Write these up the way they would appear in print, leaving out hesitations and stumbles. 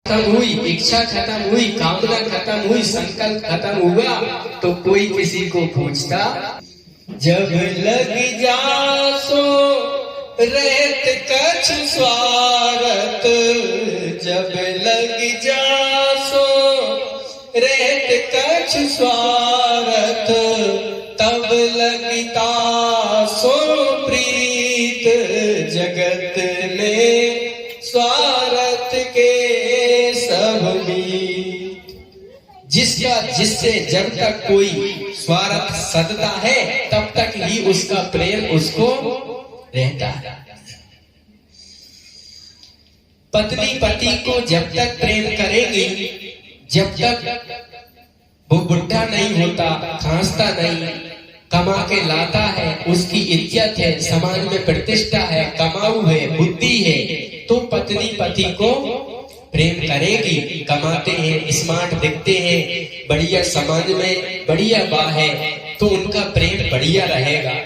खत्म हुई, इच्छा खत्म हुई, कामना खत्म हुई, संकल्प खत्म हुआ तो कोई किसी को पूछता। जब लग जासो रहत कछु स्वार्थ, जब लग जासो रहत कछु स्वार्थ, तब लगता सो प्रीत जगत में स्वार्थ के सब मीत। जिसका जिससे जब तक कोई स्वार्थ सदता है तब तक ही उसका प्रेम उसको रहता है। पत्नी पति को जब तक प्रेम करेगी, जब तक वो बुढ़ा नहीं होता, खांसता नहीं, कमा के लाता है, उसकी इज्जत है, समाज में प्रतिष्ठा है, कमाऊ है, बुद्धि है, तो पत्नी पति को प्रेम करेगी। कमाते हैं, स्मार्ट दिखते हैं, बढ़िया समाज में बढ़िया बात है तो उनका प्रेम बढ़िया रहेगा।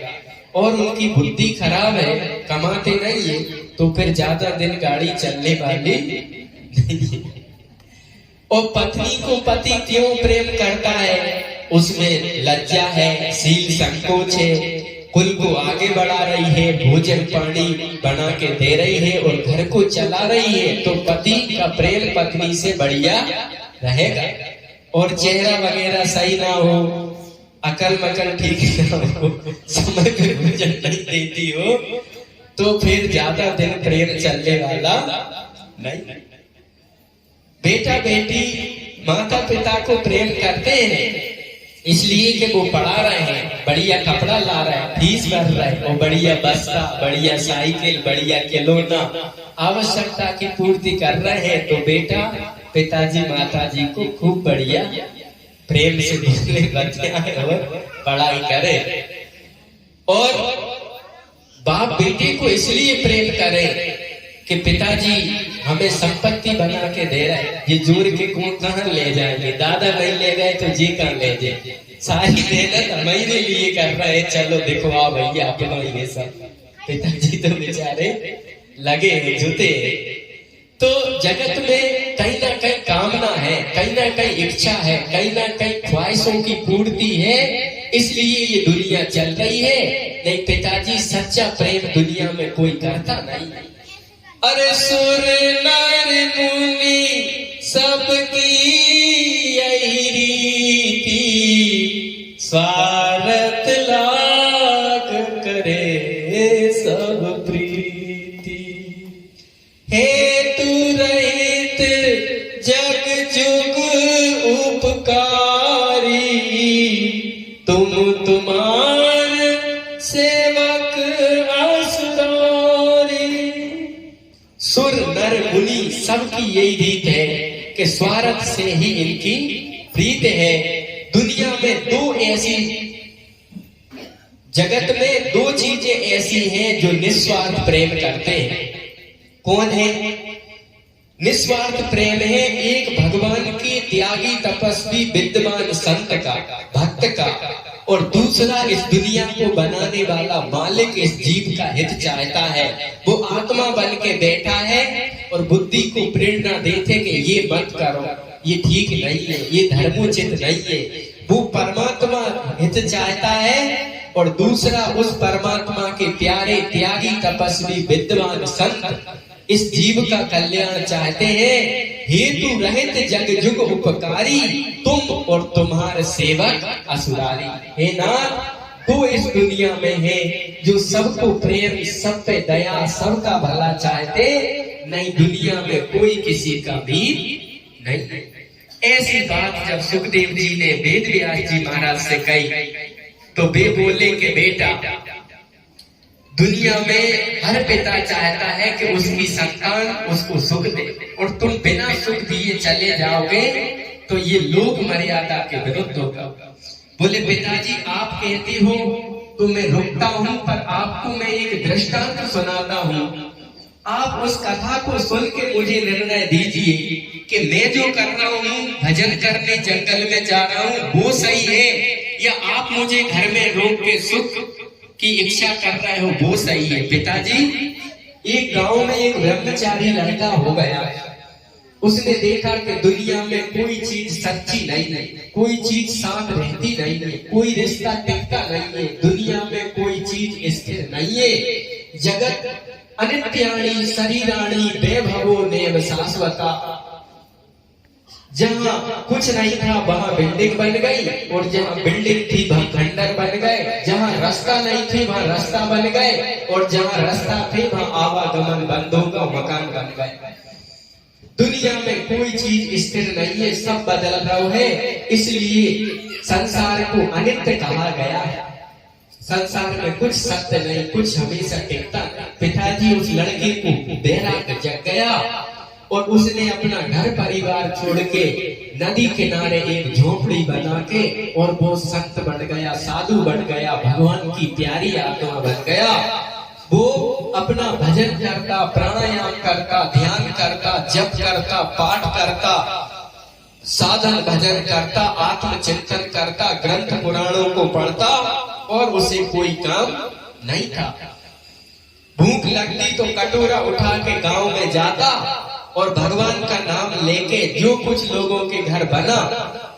और उनकी बुद्धि खराब है, कमाते नहीं है, तो फिर ज्यादा दिन गाड़ी चलने वाली नहीं है। और पत्नी को पति क्यों प्रेम करता है? उसमें लज्जा है, शील संकोच है, कुल को आगे बढ़ा रही है, भोजन पानी बना के दे रही है और घर को चला रही है, तो पति का प्रेम पत्नी से बढ़िया रहेगा। और चेहरा वगैरह सही ना हो, अकल मकल ठीक ना हो, समय पे भोजन नहीं देती हो, तो फिर ज्यादा दिन प्रेम चलने वाला नहीं। बेटा बेटी माता पिता को प्रेम करते हैं इसलिए कि वो पढ़ा रहे हैं, बढ़िया कपड़ा ला रहे हैं, फीस भर रहे हैं, और बढ़िया बस्ता, बढ़िया साइकिल, बढ़िया खिलौना, आवश्यकता की पूर्ति कर रहे हैं। तो बेटा पिताजी माताजी को खूब बढ़िया प्रेम से बचाए और पढ़ाई करे। और बाप बेटे को इसलिए प्रेम करे कि पिताजी हमें संपत्ति बना के दे रहा है, ये जोर के कहाँ ले जाएंगे, दादा नहीं ले गए तो जी कहाँ ले जाए, सारी मेहनत हमारे लिए कर रहे हैं, चलो देखो आ भैया अपना ये सब। पिताजी तो बेचारे लगे हैं, जुटे हैं। तो जगत में कहीं ना कहीं कामना है, कहीं ना कहीं इच्छा है, कहीं ना कहीं ख्वाहिशों की पूर्ति है, इसलिए ये दुनिया चल रही है। नहीं पिताजी सच्चा प्रेम दुनिया में कोई करता नहीं। अरे सुर नर मुनि सबकी यही रीति, स्वार्थ लाग करे सब प्रीति। हेतु रहित जग जुग उपकारी, तुम तुम्हार सेवक असुरारी। सुर नर मुनि सबकी यही रीत है कि स्वार्थ से ही इनकी प्रीत है। दुनिया में दो ऐसी, जगत में दो चीजें ऐसी हैं जो निस्वार्थ प्रेम करते हैं। कौन है? निस्वार्थ प्रेम है एक भगवान के त्यागी तपस्वी विद्वान संत का, भक्त का, और दूसरा इस दुनिया को बनाने वाला मालिक इस जीव का हित चाहता है। वो आत्मा बन के बैठा है और बुद्धि को प्रेरणा देते कि ये मत करो, ये ठीक नहीं है, ये धर्मोचित नहीं है। वो परमात्मा हित चाहता है और दूसरा उस परमात्मा के प्यारे त्यागी तपस्वी विद्वान संत इस जीव का कल्याण चाहते हैं। हेतु रहित जग जुग उपकारी, तुम और तुम्हारे सेवक असुरारी। हे नाथ, तू इस दुनिया में है जो सबको प्रेम, सब पे दया, सबका भला चाहते, नहीं दुनिया में कोई किसी का भी नहीं। ऐसी बात जब सुखदेव जी ने वेद व्यास जी महाराज से कही तो वे बोले कि बेटा दुनिया में हर पिता चाहता है कि उसकी संतान उसको सुख दे, और तुम बिना सुख दिए चले जाओगे तो ये लोक मर्यादा के विरुद्ध होगा। बोले पिताजी आप कहते हो तो मैं रुकता हूँ, पर आपको मैं एक दृष्टांत सुनाता हूँ। आप उस कथा को सुन के मुझे निर्णय दीजिए कि मैं जो कर रहा हूँ, भजन करने जंगल में जा रहा हूँ, वो सही है, या आप मुझे घर में रोक के सुख की इच्छा कर रहे हो, वो सही है। पिताजी, एक गांव में एक ब्रह्मचारी लड़का हो गया, उसने देखा कि दुनिया में कोई चीज सच्ची नहीं है, कोई चीज साथ रहती नहीं है, कोई रिश्ता टिकता नहीं है, दुनिया में कोई चीज स्थिर नहीं है। जगत अनित्याणी शरीराणी वैभवो नैव शाश्वता। जहाँ कुछ नहीं था वहाँ बिल्डिंग बन गई, और जहाँ बिल्डिंग थी वहाँ खंडर बन गए। जहाँ रास्ता नहीं थे वहाँ रास्ता बन गए, और जहाँ रास्ता थे वहाँ आवागमन बंद होगा, मकान बन गए। दुनिया में कोई चीज स्थिर नहीं है, सब बदल रहा है। इसलिए संसार को अनित्य कहा गया है। संसार में कुछ सत्य नहीं, कुछ हमेशा टिकता। पिताजी उस लड़के को बैराग जग गया, और उसने अपना घर परिवार छोड़ के नदी किनारे एक झोपड़ी बना के, और वो संत बन गया, साधु बन गया, भगवान की प्यारी आत्मा बन गया। वो अपना भजन करता, प्राणायाम करता, ध्यान करता, जप करता, पाठ करता, साधन भजन करता, आत्मचिंतन करता, ग्रंथ पुराणों को पढ़ता, और उसे कोई काम नहीं था। भूख लगती तो कटोरा उठा के गांव में जाता, और भगवान का नाम लेके जो कुछ लोगों के घर बना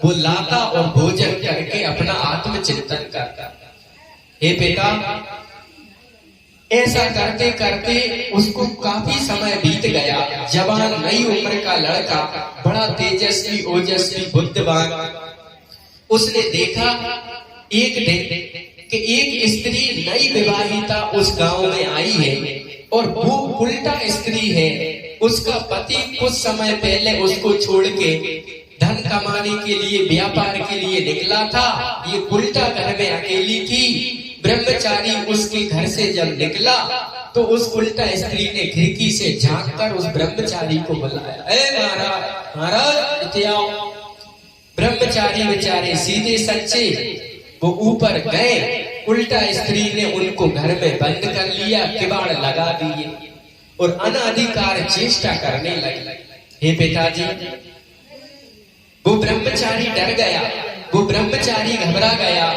वो लाता, और भोजन करके अपना आत्मचिंतन करता। हे बेटा, ऐसा करते करते उसको काफी समय बीत गया। जवान नई उम्र का लड़का, बड़ा तेजस्वी ओजस्वी बुद्धिमान। उसने देखा एक दिन कि एक स्त्री नई विवाहिता उस गांव में आई है, और वो उल्टा स्त्री है। उसका पति कुछ समय पहले उसको छोड़ के धन कमाने के लिए, व्यापार के लिए निकला था। ये उल्टा घर में अकेली थी। ब्रह्मचारी उसके घर से जब निकला तो उस उल्टा स्त्री ने खिड़की से झांककर उस ब्रह्मचारी को बुलाया, ए महाराज, महाराज इथे आओ। ब्रह्मचारी बेचारे सीधे सच्चे वो ऊपर गए। उल्टा स्त्री ने उनको घर में बंद कर लिया, किवाड़ लगा दिए, और अनाधिकार चेष्टा करने लगी। हे पिताजी, वो ब्रह्मचारी डर गया, वो ब्रह्मचारी घबरा गया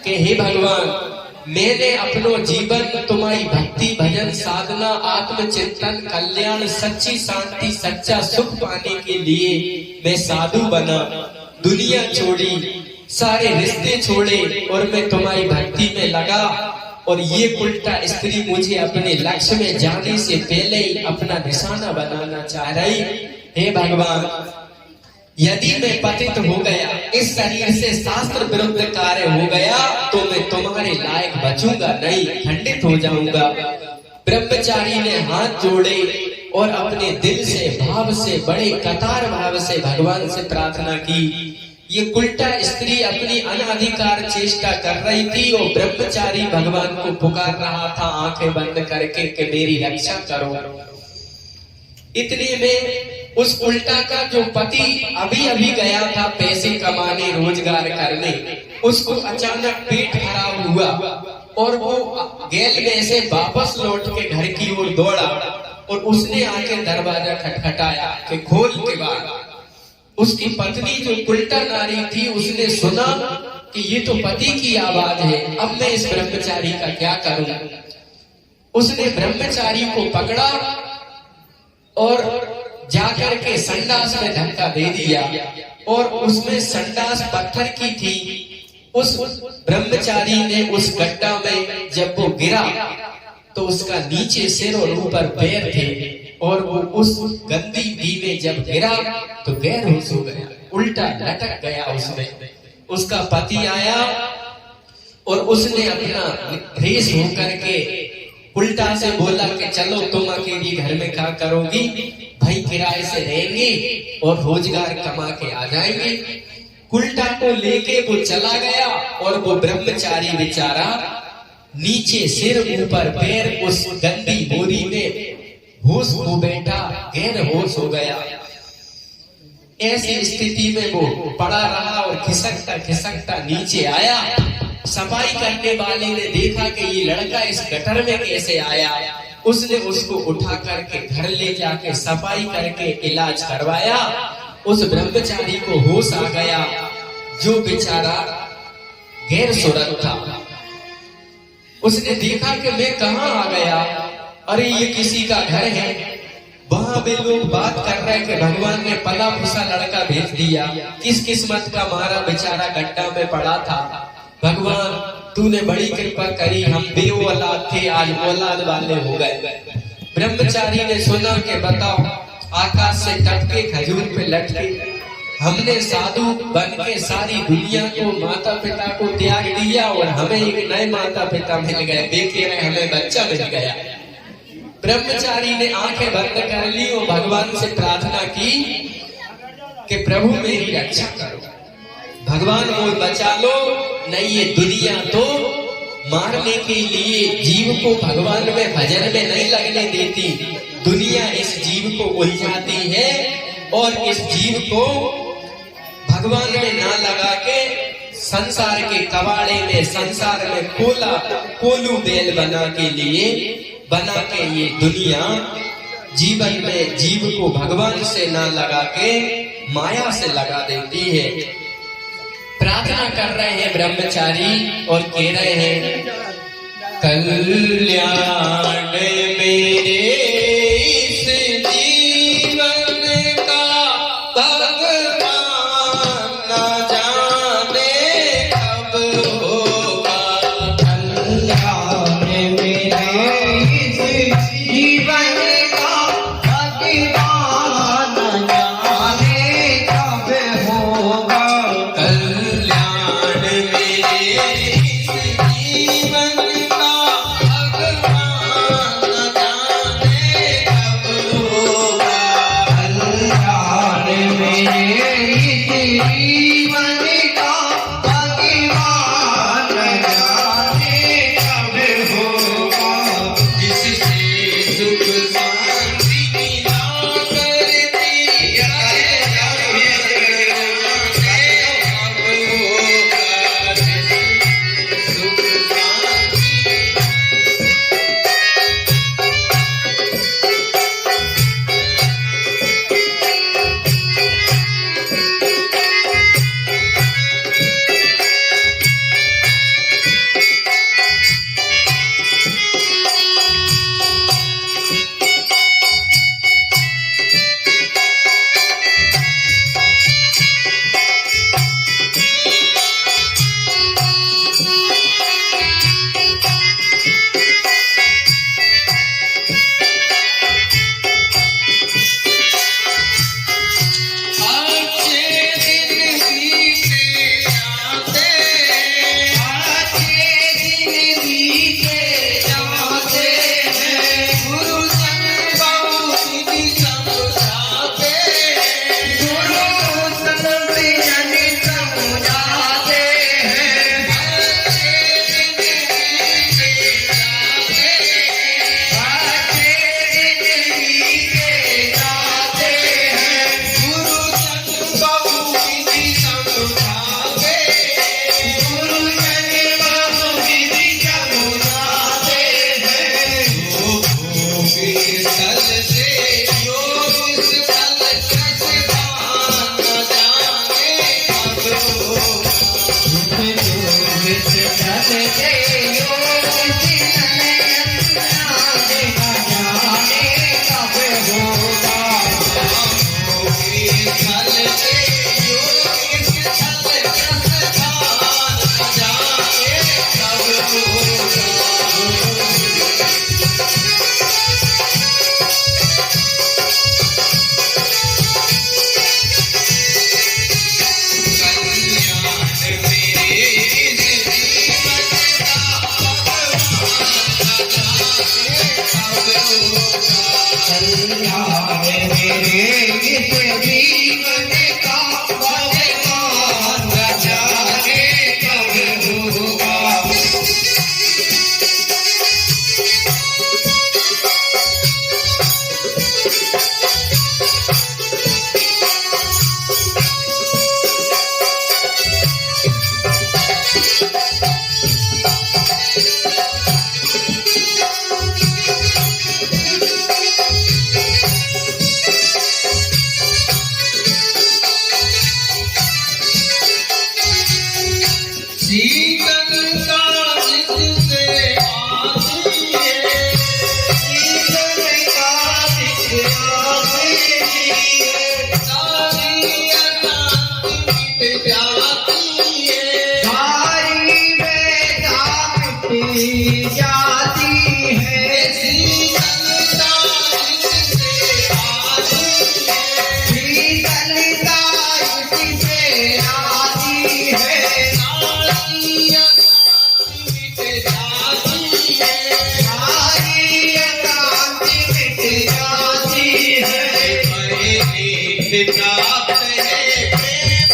कि हे भगवान, मैंने अपनो जीवन तुम्हारी भक्ति भजन साधना आत्मचिंतन कल्याण सच्ची शांति सच्चा सुख पाने के लिए मैं साधु बना, दुनिया छोड़ी, सारे रिश्ते छोड़े, और मैं तुम्हारी भक्ति में लगा। और ये उल्टा स्त्री मुझे अपने लक्ष्य में जाने से पहले ही अपना निशाना बनाना चाह रही। हे भगवान, यदि मैं पतित हो गया, इस शरीर से शास्त्र विरुद्ध कार्य हो गया, तो मैं तुम्हारे लायक बचूंगा नहीं, खंडित हो जाऊंगा। ब्रह्मचारी ने हाथ जोड़े और अपने दिल से, भाव से, बड़े कतार भाव से भगवान से प्रार्थना की। ये उल्टा स्त्री अपनी अनाधिकार चेष्टा कर रही थी, और ब्रह्मचारी भगवान को पुकार रहा था आंखें बंद करके कि मेरी रक्षा करो। इतने में उस उल्टा का जो पति अभी अभी गया था पैसे कमाने, रोजगार करने, उसको अचानक पेट खराब हुआ, और वो गैल में से वापस लौट के घर की ओर दौड़ा, और उसने आके दरवाजा खटखटाया कि खोल के बाद। उसकी पत्नी जो उल्टा नारी थी, उसने सुना कि ये तो पति की आवाज है, अब मैं इस ब्रह्मचारी का क्या करूं। उसने ब्रह्मचारी को पकड़ा और जाकर के संडास में धक्का दे दिया, और उसमें संडास पत्थर की थी। उस ब्रह्मचारी ने उस गड्ढा में जब वो गिरा तो उसका नीचे सिर और ऊपर पैर थे, और वो उस गंदी घी में जब गिरा तो बेहोश हो गया, उल्टा लटक गया उसमें। उसका पति आया और उसने अपना फ्रेश होकर के उल्टा से बोला कि चलो तुम अकेली घर में क्या करोगी, भाई किराए से रहेंगे और रोजगार कमा के आ जाएंगे। उल्टा को लेके वो चला गया, और वो ब्रह्मचारी बेचारा नीचे सिर ऊपर पैर उस गंदी बोरी में होश खो बैठा, गैर होश हो गया। ऐसी स्थिति में वो पड़ा रहा और खिसकता खिसकता नीचे आया। सफाई करने वाले ने देखा कि ये लड़का इस गटर में कैसे आया। उसने उसको उठा करके घर ले जाके सफाई करके इलाज करवाया। उस ब्रह्मचारी को होश आ गया, जो बेचारा गैर सूरत था। उसने देखा कि मैं कहाँ आ गया, अरे ये किसी का घर है। वहां भी लोग बात कर रहे हैं कि भगवान ने पला फुसा लड़का भेज दिया, किस किस्मत का मारा बेचारा गड्ढा में पड़ा था। भगवान तूने बड़ी कृपा करी, हम बे औलाद थे आज औलाद वाले हो गए। ब्रह्मचारी ने सुना कि बताओ आकाश से टपके खजूर पे लटके, हमने साधु बन के सारी दुनिया को माता पिता को त्याग दिया और हमें एक नए माता पिता मिल गए, देखे रहे हमें बच्चा मिल गया। ब्रह्मचारी ने आंखें बंद कर ली और भगवान से प्रार्थना की कि प्रभु मेरी रक्षा करो, भगवान मोर बचा लो, नहीं ये दुनिया तो मारने के लिए जीव को भगवान में भजन में नहीं लगने देती, दुनिया इस जीव को उलझाती है और इस जीव को भगवान में ना लगा के संसार के कबाड़े में, संसार में कोलू बेल बना के ये दुनिया जीवन में जीव को भगवान से ना लगा के माया से लगा देती है। प्रार्थना कर रहे हैं ब्रह्मचारी और कह रहे हैं कल्याण मेरे इस जीवन का भगवान न जाने कब होगा, कल्याण मेरे इस जीवन का भगवान न जाने कब होगा, कल्याण मेरे इस जीवन का भगवान न जाने कब होगा, कल्याण मेरे इस जीवन का भगवान न जाने कब होगा, जिससे सुख शांति मिला करती है, कब होगा, सुख शांति। कल्याण मेरे इस जीवन का मुझे प्राप्त है प्रेम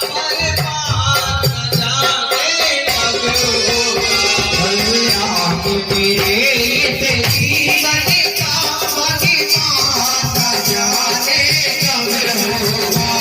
पर बात न जाने कब होगा। कल्याण मेरे इस जीवन का भगवान न जाने कब होगा।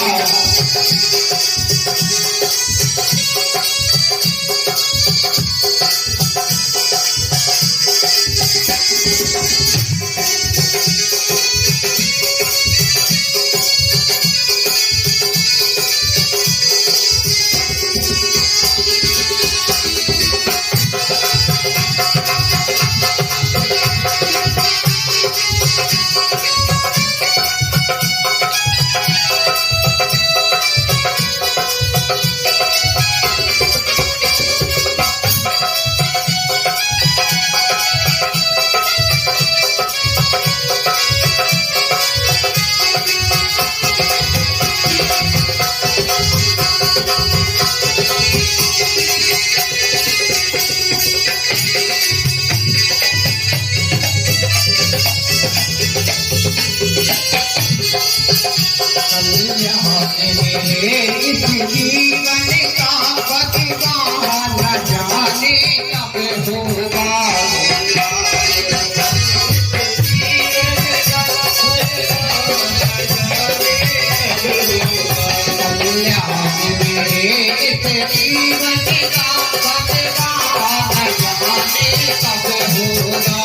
मेरे इस जीवन का भगवान न जाने कब होगा। कल्याण मेरे इस जीवन का भगवान न जाने कब होगा।